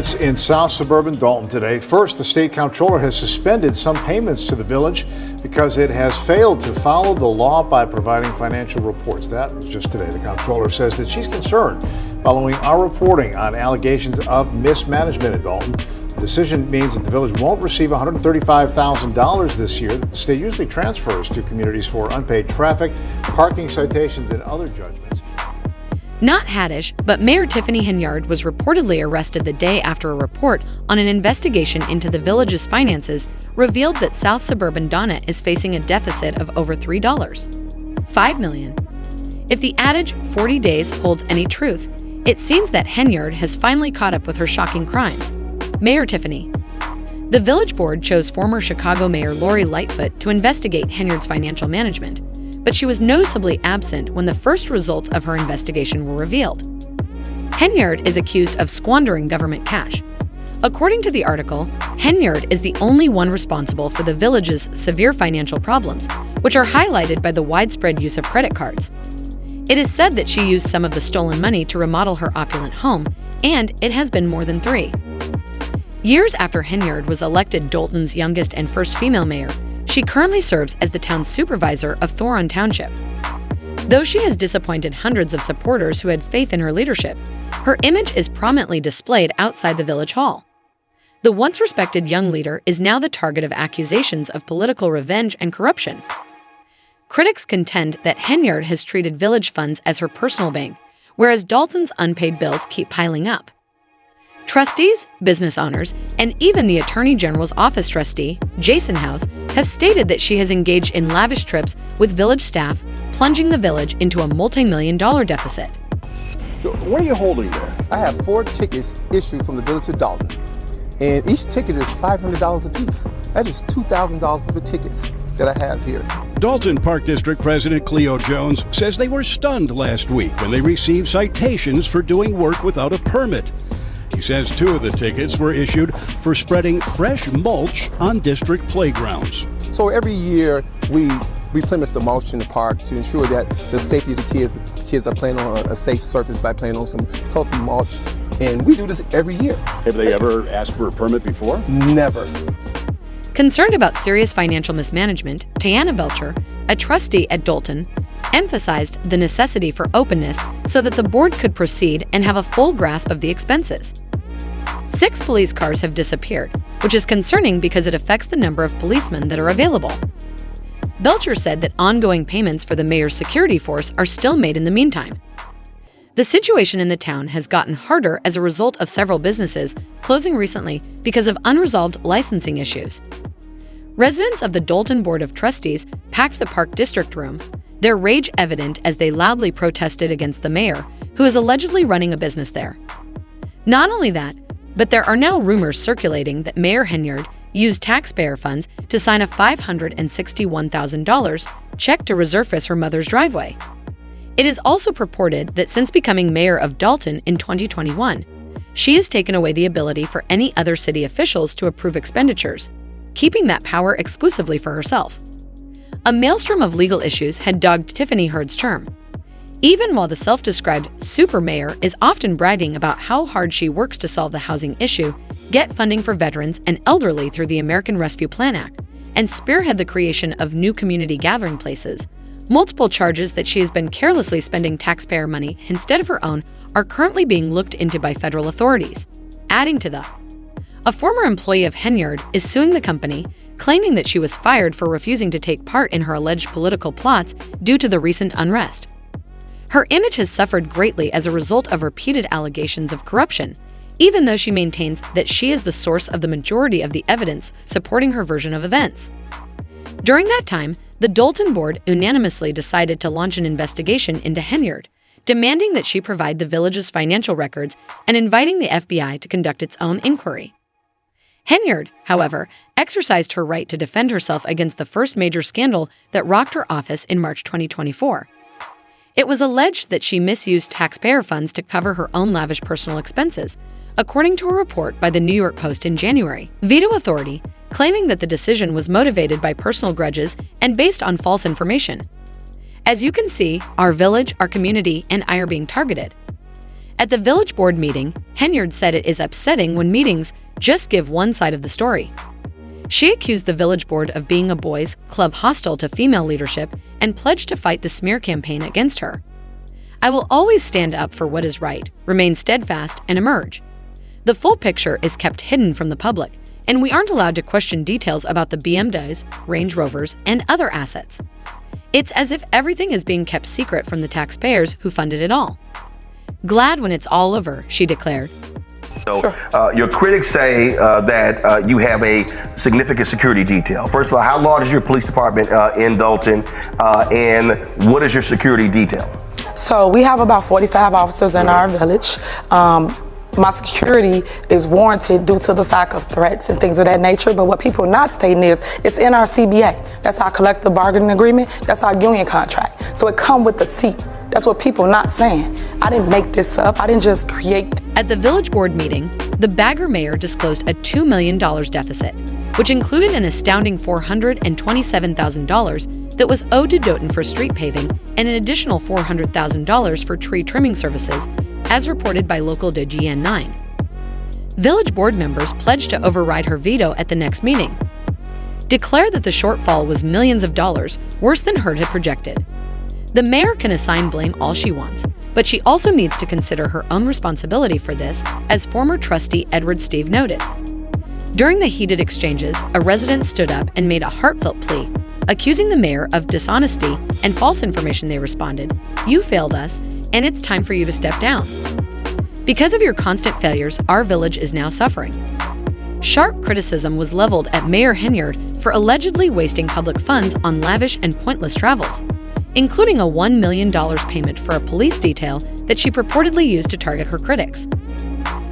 It's in South suburban Dalton today. First, the state comptroller has suspended some payments to the village because it has failed to follow the law by providing financial reports. That was just today. The comptroller says that she's concerned following our reporting on allegations of mismanagement in Dalton. The decision means that the village won't receive $135,000 this year that the state usually transfers to communities for unpaid traffic, parking citations, and other judgments. Not Haddish, but Mayor Tiffany Henyard was reportedly arrested the day after a report on an investigation into the village's finances revealed that South Suburban Donna is facing a deficit of over $5 million. If the adage 40 days holds any truth, it seems that Henyard has finally caught up with her shocking crimes. Mayor Tiffany. The village board chose former Chicago Mayor Lori Lightfoot to investigate Henyard's financial management, but she was noticeably absent when the first results of her investigation were revealed. Henyard is accused of squandering government cash. According to the article, Henyard is the only one responsible for the village's severe financial problems, which are highlighted by the widespread use of credit cards. It is said that she used some of the stolen money to remodel her opulent home, and it has been more than 3 years after Henyard was elected Dalton's youngest and first female mayor. She currently serves as the town's supervisor of Thoron Township. Though she has disappointed hundreds of supporters who had faith in her leadership, her image is prominently displayed outside the village hall. The once respected young leader is now the target of accusations of political revenge and corruption. Critics contend that Henyard has treated village funds as her personal bank, whereas Dalton's unpaid bills keep piling up. Trustees, business owners, and even the Attorney General's office trustee, Jason House, have stated that she has engaged in lavish trips with village staff, plunging the village into a multi-million-dollar deficit. So what are you holding there? I have 4 tickets issued from the village of Dalton, and each ticket is $500 a piece. That is $2,000 worth of tickets that I have here. Dalton Park District President Cleo Jones says they were stunned last week when they received citations for doing work without a permit. He says 2 of the tickets were issued for spreading fresh mulch on district playgrounds. So every year we replenish the mulch in the park to ensure that the safety of the kids are playing on a safe surface by playing on some healthy mulch. And we do this every year. Have they ever asked for a permit before? Never. Concerned about serious financial mismanagement, Tiana Belcher, a trustee at Dalton, emphasized the necessity for openness so that the board could proceed and have a full grasp of the expenses. 6 police cars have disappeared, which is concerning because it affects the number of policemen that are available. Belcher said that ongoing payments for the mayor's security force are still made in the meantime. The situation in the town has gotten harder as a result of several businesses closing recently because of unresolved licensing issues. Residents of the Dalton Board of Trustees packed the Park District room, their rage evident as they loudly protested against the mayor, who is allegedly running a business there. Not only that, but there are now rumors circulating that Mayor Henyard used taxpayer funds to sign a $561,000 check to resurface her mother's driveway. It is also purported that since becoming mayor of Dalton in 2021, she has taken away the ability for any other city officials to approve expenditures, keeping that power exclusively for herself. A maelstrom of legal issues had dogged Tiffany Henyard's term. Even while the self-described super mayor is often bragging about how hard she works to solve the housing issue, get funding for veterans and elderly through the American Rescue Plan Act, and spearhead the creation of new community gathering places, multiple charges that she has been carelessly spending taxpayer money instead of her own are currently being looked into by federal authorities. Adding to the, a former employee of Henyard is suing the company, claiming that she was fired for refusing to take part in her alleged political plots due to the recent unrest. Her image has suffered greatly as a result of repeated allegations of corruption, even though she maintains that she is the source of the majority of the evidence supporting her version of events. During that time, the Dalton board unanimously decided to launch an investigation into Henyard, demanding that she provide the village's financial records and inviting the FBI to conduct its own inquiry. Henyard, however, exercised her right to defend herself against the first major scandal that rocked her office in March 2024. It was alleged that she misused taxpayer funds to cover her own lavish personal expenses, according to a report by the New York Post in January. Veto Authority, claiming that the decision was motivated by personal grudges and based on false information. As you can see, our village, our community, and I are being targeted. At the village board meeting, Henyard said it is upsetting when meetings just give one side of the story. She accused the village board of being a boys' club hostile to female leadership and pledged to fight the smear campaign against her. "I will always stand up for what is right, remain steadfast, and emerge. The full picture is kept hidden from the public, and we aren't allowed to question details about the BMWs, Range Rovers, and other assets. It's as if everything is being kept secret from the taxpayers who funded it all. Glad when it's all over," she declared. So your critics say that you have a significant security detail. First of all, how large is your police department in Dalton, and what is your security detail? So we have about 45 officers in our village. My security is warranted due to the fact of threats and things of that nature, but what people are not stating is it's in our CBA. That's our collective bargaining agreement. That's our union contract. So it comes with the seat. That's what people are not saying. I didn't make this up. I didn't just create. At the village board meeting, the Bagger mayor disclosed a $2 million deficit, which included an astounding $427,000 that was owed to Doughton for street paving and an additional $400,000 for tree trimming services, as reported by local WGN9. Village board members pledged to override her veto at the next meeting, declare that the shortfall was millions of dollars, worse than Heard had projected. The mayor can assign blame all she wants, but she also needs to consider her own responsibility for this, as former trustee Edward Steve noted. During the heated exchanges, a resident stood up and made a heartfelt plea, accusing the mayor of dishonesty and false information. They responded, "You failed us, and it's time for you to step down. Because of your constant failures, our village is now suffering." Sharp criticism was leveled at Mayor Henyard for allegedly wasting public funds on lavish and pointless travels, including a $1 million payment for a police detail that she purportedly used to target her critics.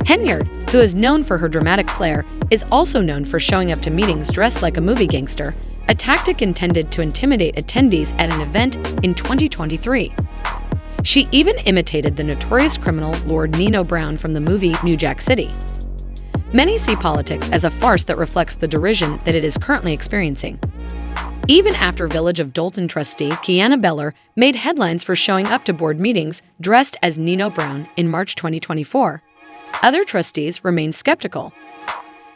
Henyard, who is known for her dramatic flair, is also known for showing up to meetings dressed like a movie gangster, a tactic intended to intimidate attendees at an event in 2023. She even imitated the notorious criminal Lord Nino Brown from the movie New Jack City. Many see politics as a farce that reflects the derision that it is currently experiencing. Even after Village of Dalton trustee Kiana Beller made headlines for showing up to board meetings dressed as Nino Brown in March 2024, other trustees remained skeptical.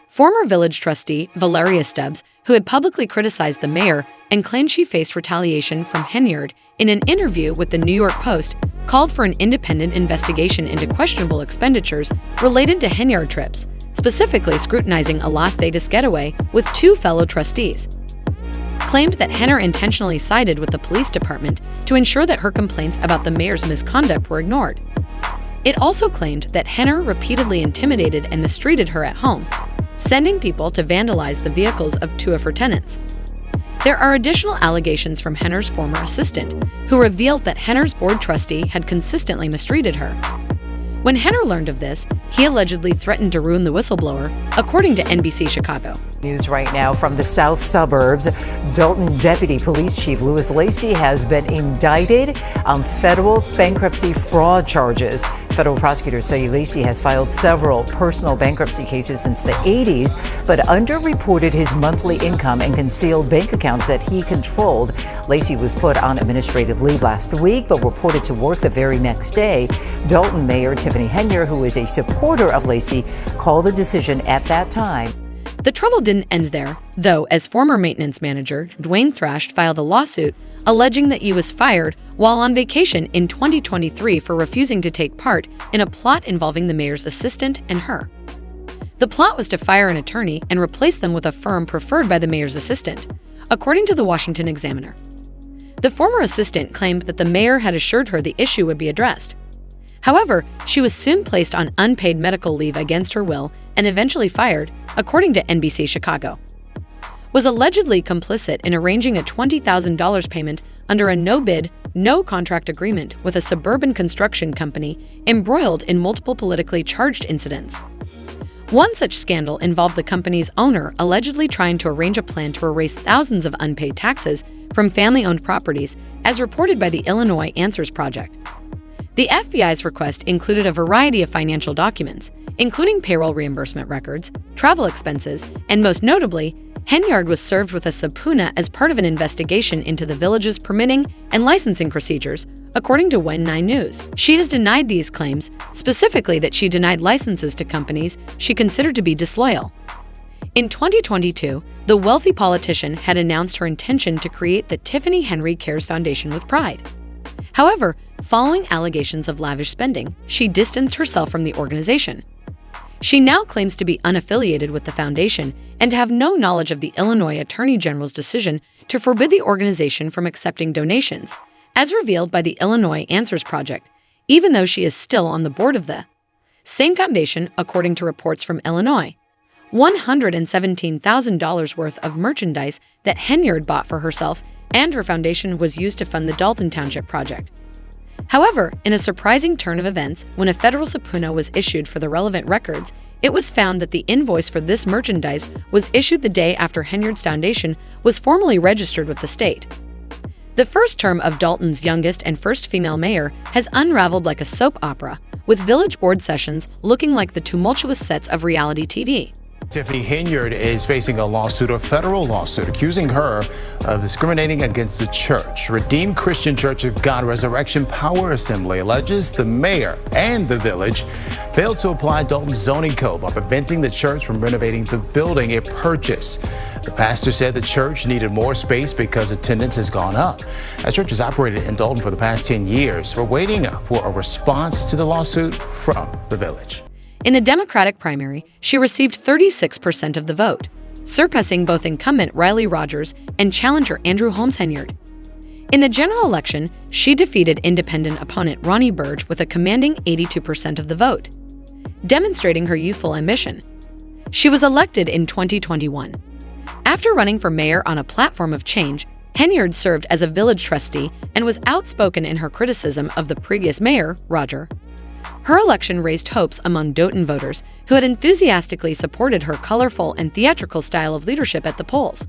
Former village trustee Valeria Stubbs, who had publicly criticized the mayor and claimed she faced retaliation from Henyard in an interview with the New York Post, called for an independent investigation into questionable expenditures related to Henyard trips, specifically scrutinizing a Las Vegas getaway with two fellow trustees. Claimed that Henyard intentionally sided with the police department to ensure that her complaints about the mayor's misconduct were ignored. It also claimed that Henyard repeatedly intimidated and mistreated her at home, sending people to vandalize the vehicles of two of her tenants. There are additional allegations from Henyard's former assistant, who revealed that Henyard's board trustee had consistently mistreated her. When Henyard learned of this, he allegedly threatened to ruin the whistleblower, according to NBC Chicago. News right now from the south suburbs. Dalton Deputy Police Chief Louis Lacey has been indicted on federal bankruptcy fraud charges. Federal prosecutors say Lacey has filed several personal bankruptcy cases since the 80s, but underreported his monthly income and concealed bank accounts that he controlled. Lacey was put on administrative leave last week, but reported to work the very next day. Dalton Mayor Tiffany Henyard, who is a supporter of Lacey, called the decision at that time. The trouble didn't end there, though, as former maintenance manager Dwayne Thrash filed a lawsuit alleging that he was fired while on vacation in 2023 for refusing to take part in a plot involving the mayor's assistant and her. The plot was to fire an attorney and replace them with a firm preferred by the mayor's assistant, according to the Washington Examiner. The former assistant claimed that the mayor had assured her the issue would be addressed. However, she was soon placed on unpaid medical leave against her will and eventually fired, according to NBC Chicago. Was allegedly complicit in arranging a $20,000 payment under a no-bid, no-contract agreement with a suburban construction company embroiled in multiple politically charged incidents. One such scandal involved the company's owner allegedly trying to arrange a plan to erase thousands of unpaid taxes from family-owned properties, as reported by the Illinois Answers Project. The FBI's request included a variety of financial documents, including payroll reimbursement records, travel expenses, and most notably, Henyard was served with a subpoena as part of an investigation into the village's permitting and licensing procedures, according to When 9 News. She has denied these claims, specifically that she denied licenses to companies she considered to be disloyal. In 2022, the wealthy politician had announced her intention to create the Tiffany Henyard Cares Foundation with pride. However, following allegations of lavish spending, she distanced herself from the organization. She now claims to be unaffiliated with the foundation and to have no knowledge of the Illinois Attorney General's decision to forbid the organization from accepting donations, as revealed by the Illinois Answers Project, even though she is still on the board of the same foundation, according to reports from Illinois. $117,000 worth of merchandise that Henyard bought for herself and her foundation was used to fund the Dalton Township project. However, in a surprising turn of events, when a federal subpoena was issued for the relevant records, it was found that the invoice for this merchandise was issued the day after Henyard's foundation was formally registered with the state. The first term of Dalton's youngest and first female mayor has unraveled like a soap opera, with village board sessions looking like the tumultuous sets of reality TV. Tiffany Henyard is facing a federal lawsuit, accusing her of discriminating against the church. Redeemed Christian Church of God Resurrection Power Assembly alleges the mayor and the village failed to apply Dalton's zoning code by preventing the church from renovating the building it purchased. The pastor said the church needed more space because attendance has gone up. That church has operated in Dalton for the past 10 years. We're waiting for a response to the lawsuit from the village. In the Democratic primary, she received 36% of the vote, surpassing both incumbent Riley Rogers and challenger Andrew Holmes Henyard. In the general election, she defeated independent opponent Ronnie Burge with a commanding 82% of the vote, demonstrating her youthful ambition. She was elected in 2021. After running for mayor on a platform of change, Henyard served as a village trustee and was outspoken in her criticism of the previous mayor, Roger. Her election raised hopes among Dalton voters who had enthusiastically supported her colorful and theatrical style of leadership at the polls.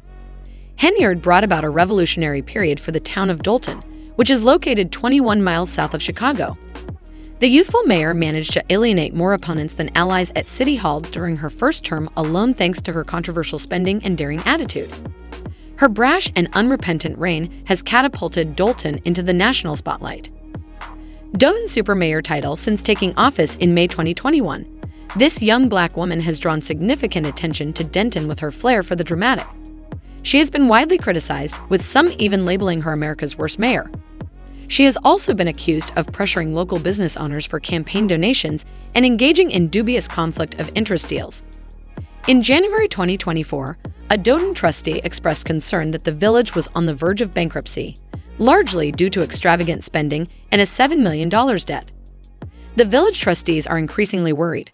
Henyard brought about a revolutionary period for the town of Dalton, which is located 21 miles south of Chicago. The youthful mayor managed to alienate more opponents than allies at City Hall during her first term alone, thanks to her controversial spending and daring attitude. Her brash and unrepentant reign has catapulted Dalton into the national spotlight. Dalton's supermayor title since taking office in May 2021. This young black woman has drawn significant attention to Denton with her flair for the dramatic. She has been widely criticized, with some even labeling her America's worst mayor. She has also been accused of pressuring local business owners for campaign donations and engaging in dubious conflict of interest deals. In January 2024, a Dalton trustee expressed concern that the village was on the verge of bankruptcy, largely due to extravagant spending and a $7 million debt. The village trustees are increasingly worried.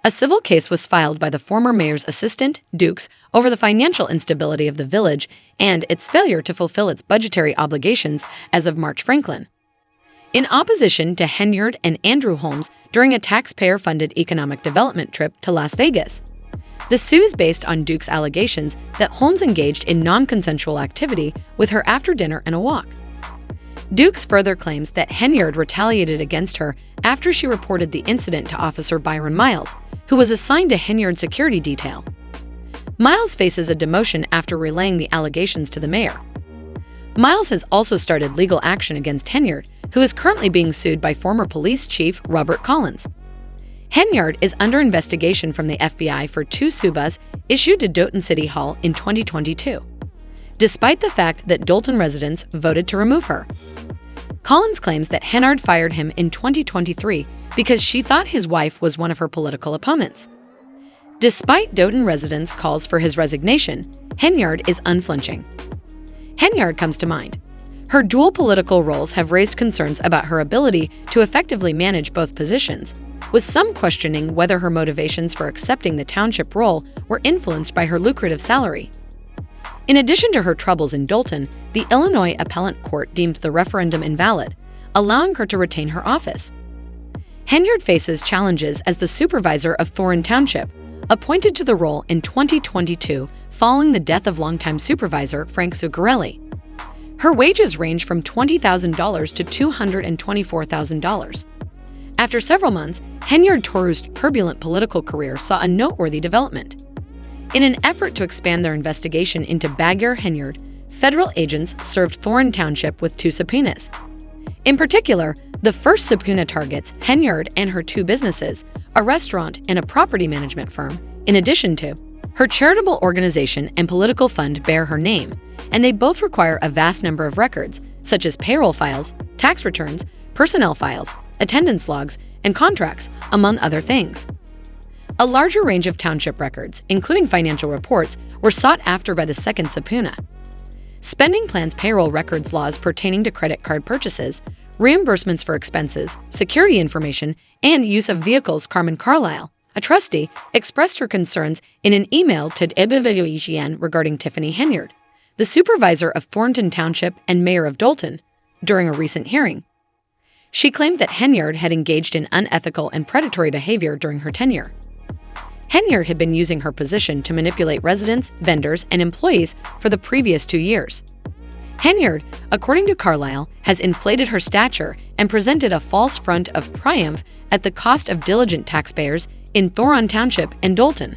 A civil case was filed by the former mayor's assistant, Dukes, over the financial instability of the village and its failure to fulfill its budgetary obligations as of March Franklin. In opposition to Henyard and Andrew Holmes during a taxpayer-funded economic development trip to Las Vegas. The suit is based on Duke's allegations that Holmes engaged in non-consensual activity with her after dinner and a walk. Dukes further claims that Henyard retaliated against her after she reported the incident to Officer Byron Miles, who was assigned to Henyard's security detail. Miles faces a demotion after relaying the allegations to the mayor. Miles has also started legal action against Henyard, who is currently being sued by former police chief Robert Collins. Henyard is under investigation from the FBI for 2 subpoenas issued to Dalton City Hall in 2022, despite the fact that Dalton residents voted to remove her. Collins claims that Henyard fired him in 2023 because she thought his wife was one of her political opponents. Despite Dalton residents' calls for his resignation, Henyard is unflinching. Henyard comes to mind. Her dual political roles have raised concerns about her ability to effectively manage both positions, with some questioning whether her motivations for accepting the township role were influenced by her lucrative salary. In addition to her troubles in Dalton, the Illinois Appellate Court deemed the referendum invalid, allowing her to retain her office. Henyard faces challenges as the supervisor of Thorin Township, appointed to the role in 2022 following the death of longtime supervisor Frank Zuccarelli. Her wages range from $20,000 to $224,000. After several months, Henyard Toru's turbulent political career saw a noteworthy development. In an effort to expand their investigation into Tiffany Henyard, federal agents served Thorne Township with 2 subpoenas. In particular, the first subpoena targets Henyard and her 2 businesses, a restaurant and a property management firm, in addition to her charitable organization and political fund bear her name, and they both require a vast number of records, such as payroll files, tax returns, personnel files, attendance logs, and contracts, among other things. A larger range of township records, including financial reports, were sought after by the second subpoena. Spending plans payroll records laws pertaining to credit card purchases, reimbursements for expenses, security information, and use of vehicles. Carmen Carlisle, a trustee, expressed her concerns in an email to EBVGN regarding Tiffany Henyard, the supervisor of Thornton Township and mayor of Dolton, during a recent hearing. She claimed that Henyard had engaged in unethical and predatory behavior during her tenure. Henyard had been using her position to manipulate residents, vendors, and employees for the previous 2 years. Henyard, according to Carlisle, has inflated her stature and presented a false front of triumph at the cost of diligent taxpayers in Thorne Township and Dolton.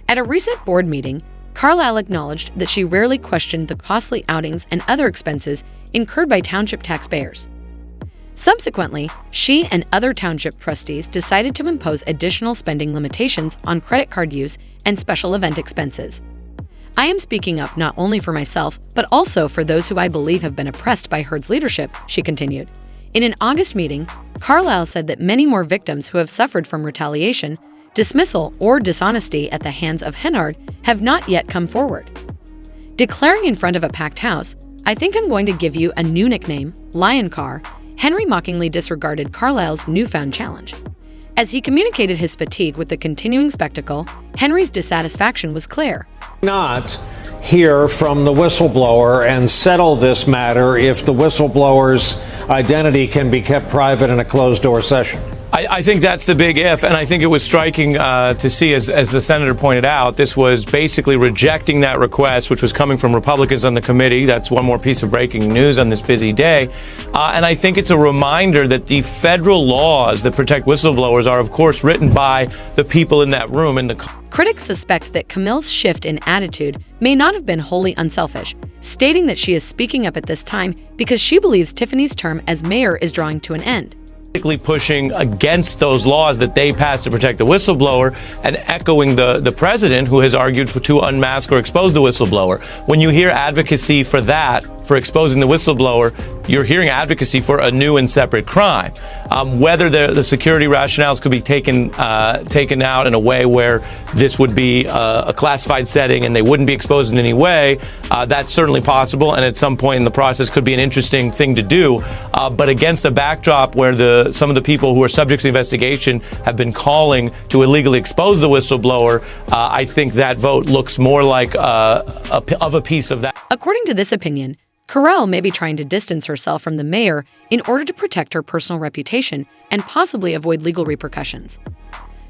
At a recent board meeting, Carlisle acknowledged that she rarely questioned the costly outings and other expenses incurred by township taxpayers. Subsequently, she and other township trustees decided to impose additional spending limitations on credit card use and special event expenses. I am speaking up not only for myself, but also for those who I believe have been oppressed by Heard's leadership, she continued. In an August meeting, Carlisle said that many more victims who have suffered from retaliation, dismissal, or dishonesty at the hands of Henyard have not yet come forward. Declaring in front of a packed house, "I think I'm going to give you a new nickname, Lion Car," Henry mockingly disregarded Carlisle's newfound challenge. As he communicated his fatigue with the continuing spectacle, Henry's dissatisfaction was clear. Not hear from the whistleblower and settle this matter if the whistleblower's identity can be kept private in a closed-door session. I think that's the big if, and I think it was striking to see, as the senator pointed out, this was basically rejecting that request, which was coming from Republicans on the committee. That's one more piece of breaking news on this busy day. And I think it's a reminder that the federal laws that protect whistleblowers are, of course, written by the people in that room. Critics suspect that Camille's shift in attitude may not have been wholly unselfish, stating that she is speaking up at this time because she believes Tiffany's term as mayor is drawing to an end. Pushing against those laws that they passed to protect the whistleblower and echoing the president, who has argued to unmask or expose the whistleblower. When you hear advocacy for that, for exposing the whistleblower, you're hearing advocacy for a new and separate crime. Whether the security rationales could be taken out in a way where this would be a classified setting and they wouldn't be exposed in any way, that's certainly possible, and at some point in the process could be an interesting thing to do. But against a backdrop where some of the people who are subject to the investigation have been calling to illegally expose the whistleblower, I think that vote looks more like of a piece of that. According to this opinion, Carell may be trying to distance herself from the mayor in order to protect her personal reputation and possibly avoid legal repercussions.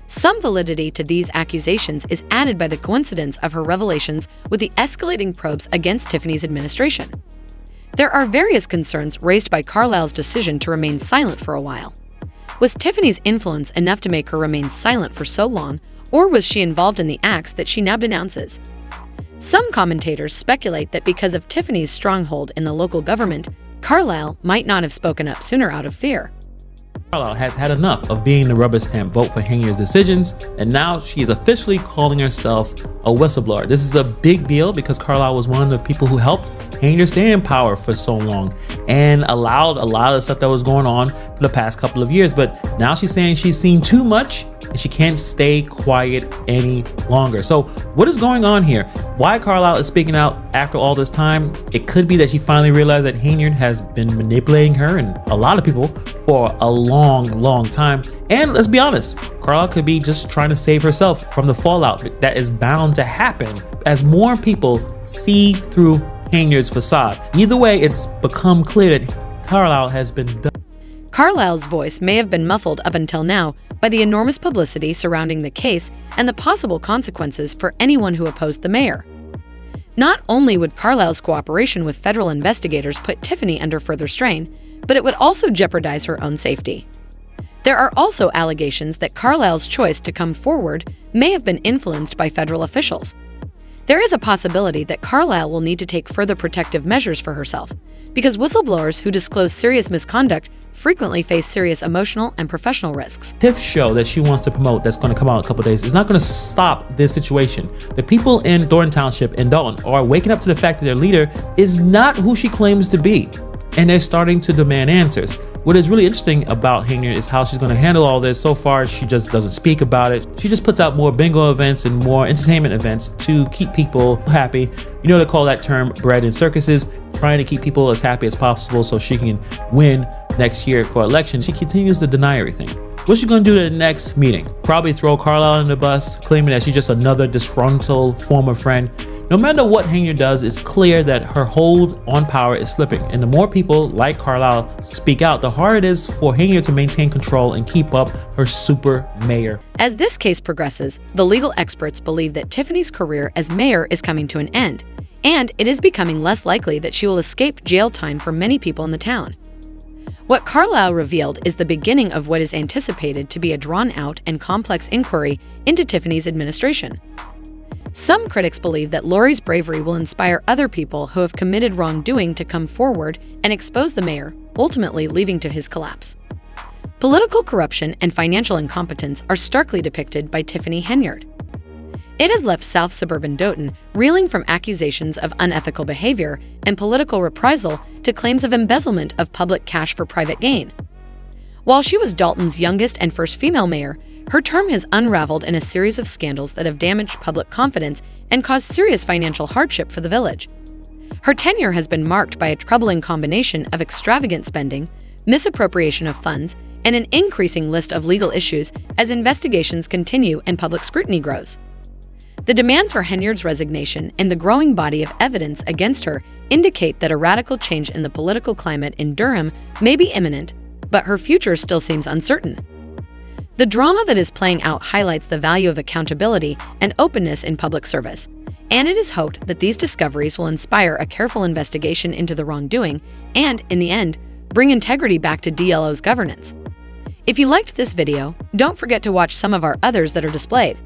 Some validity to these accusations is added by the coincidence of her revelations with the escalating probes against Tiffany's administration. There are various concerns raised by Carlisle's decision to remain silent for a while. Was Tiffany's influence enough to make her remain silent for so long, or was she involved in the acts that she now denounces? Some commentators speculate that because of Tiffany's stronghold in the local government, Carlisle might not have spoken up sooner out of fear. Carlisle has had enough of being the rubber stamp vote for Henyard's decisions, and now she is officially calling herself a whistleblower. This is a big deal because Carlisle was one of the people who helped Henyard stay in power for so long and allowed a lot of the stuff that was going on for the past couple of years. But now she's saying she's seen too much and she can't stay quiet any longer. So what is going on here? Why Carlisle is speaking out after all this time? It could be that she finally realized that Henyard has been manipulating her and a lot of people for a long time. And let's be honest, Carlisle could be just trying to save herself from the fallout that is bound to happen as more people see through Henyard's facade. Either way, it's become clear that Carlisle has been done. Carlisle's voice may have been muffled up until now by the enormous publicity surrounding the case and the possible consequences for anyone who opposed the mayor. Not only would Carlisle's cooperation with federal investigators put Tiffany under further strain, but it would also jeopardize her own safety. There are also allegations that Carlisle's choice to come forward may have been influenced by federal officials. There is a possibility that Carlisle will need to take further protective measures for herself, because whistleblowers who disclose serious misconduct frequently face serious emotional and professional risks. Tiff's show that she wants to promote that's going to come out in a couple of days is not going to stop this situation. The people in Thornton Township and Dalton are waking up to the fact that their leader is not who she claims to be, and they're starting to demand answers. What is really interesting about Henyard is how she's going to handle all this. So far, she just doesn't speak about it. She just puts out more bingo events and more entertainment events to keep people happy. You know, they call that term bread in circuses, trying to keep people as happy as possible so she can win next year for election. She continues to deny everything. What's she going to do at the next meeting? Probably throw Carlisle under the bus, claiming that she's just another disgruntled former friend. No matter what Henyard does, it's clear that her hold on power is slipping. And the more people like Carlisle speak out, the harder it is for Henyard to maintain control and keep up her super mayor. As this case progresses, the legal experts believe that Tiffany's career as mayor is coming to an end, and it is becoming less likely that she will escape jail time for many people in the town. What Carlisle revealed is the beginning of what is anticipated to be a drawn-out and complex inquiry into Tiffany's administration. Some critics believe that Lori's bravery will inspire other people who have committed wrongdoing to come forward and expose the mayor, ultimately leading to his collapse. Political corruption and financial incompetence are starkly depicted by Tiffany Henyard. It has left South Suburban Dalton reeling from accusations of unethical behavior and political reprisal to claims of embezzlement of public cash for private gain. While she was Dalton's youngest and first female mayor, her term has unraveled in a series of scandals that have damaged public confidence and caused serious financial hardship for the village. Her tenure has been marked by a troubling combination of extravagant spending, misappropriation of funds, and an increasing list of legal issues as investigations continue and public scrutiny grows. The demands for Henyard's resignation and the growing body of evidence against her indicate that a radical change in the political climate in Durham may be imminent, but her future still seems uncertain. The drama that is playing out highlights the value of accountability and openness in public service, and it is hoped that these discoveries will inspire a careful investigation into the wrongdoing and, in the end, bring integrity back to DLO's governance. If you liked this video, don't forget to watch some of our others that are displayed.